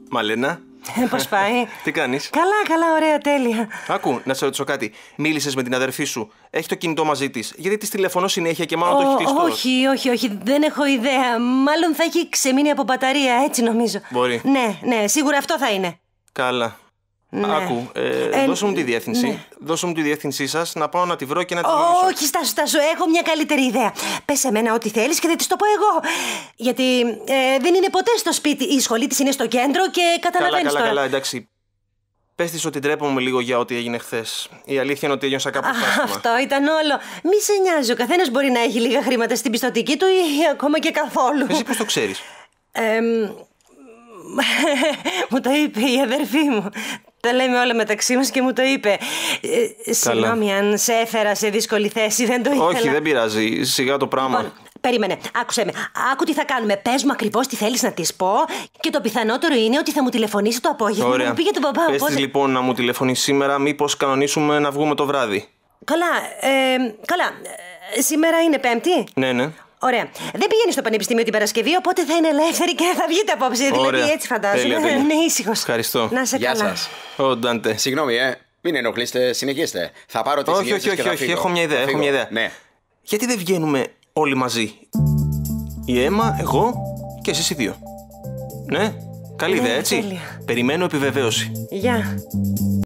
Μαλένα. Πώς πάει? Τι κάνεις? Καλά, ωραία, τέλεια. Άκου, να σε ρωτήσω κάτι. Μίλησες με την αδερφή σου? Έχει το κινητό μαζί της? Γιατί της τηλεφωνώ συνέχεια και μάλλον το έχει κλειστό. Όχι, δεν έχω ιδέα. Μάλλον θα έχει ξεμείνει από μπαταρία, έτσι νομίζω. Μπορεί. Ναι, σίγουρα αυτό θα είναι. Καλά. Ναι. Άκου, δώσε μου τη διεύθυνση. Ναι. Δώσε μου τη διεύθυνσή σας να πάω να τη βρω και να τη μιλήσω. Όχι, στάσου, έχω μια καλύτερη ιδέα. Πες σε μένα ό,τι θέλεις και θα της το πω εγώ. Γιατί δεν είναι ποτέ στο σπίτι. Η σχολή της είναι στο κέντρο και καταλαβαίνεις τώρα. Καλά, εντάξει. Πες της ότι ντρέπομαι λίγο για ό,τι έγινε χθες. Η αλήθεια είναι ότι ένιωσα κάπως άσχημα. Αυτό ήταν όλο. Μη σε νοιάζει, ο καθένας μπορεί να έχει λίγα χρήματα στην πιστωτική του ή ακόμα και καθόλου. Εσύ πώς το ξέρεις? Μου το είπε η αδερφή μου. Τα λέμε όλα μεταξύ μας και μου το είπε. Συγγνώμη αν σε έφερα σε δύσκολη θέση, δεν το ήθελα. Όχι, δεν πειράζει. Σιγά το πράγμα. Λοιπόν, περίμενε, άκουσέ με. Άκου τι θα κάνουμε. Πες μου ακριβώς τι θέλεις να της πω. Και το πιθανότερο είναι ότι θα μου τηλεφωνήσει το απόγευμα. Ωραία. Να μου πει για τον παπά. Πες της λοιπόν να μου τηλεφωνήσει σήμερα, μήπως κανονίσουμε να βγούμε το βράδυ. Καλά. Σήμερα είναι Πέμπτη. Ναι. Ωραία. Δεν πηγαίνει στο πανεπιστήμιο την Παρασκευή, οπότε θα είναι ελεύθερη και θα βγείτε απόψε. Ωραία. Δηλαδή έτσι φαντάζομαι. Τέλεια. Ναι, ήσυχος. Ευχαριστώ. Να σε Γεια καλά. σας. Ω, Ντάντε. Συγγνώμη, μην ενοχλείστε, συνεχίστε. Θα πάρω τις σημειώσεις και θα Όχι. φύγω. Έχω μια ιδέα. Ναι. Γιατί δεν βγαίνουμε όλοι μαζί? Η Έμα, εγώ και εσείς οι δύο. Ναι, καλή ιδέα, έτσι. τέλεια. Περιμένω επιβεβαίωση. Γεια.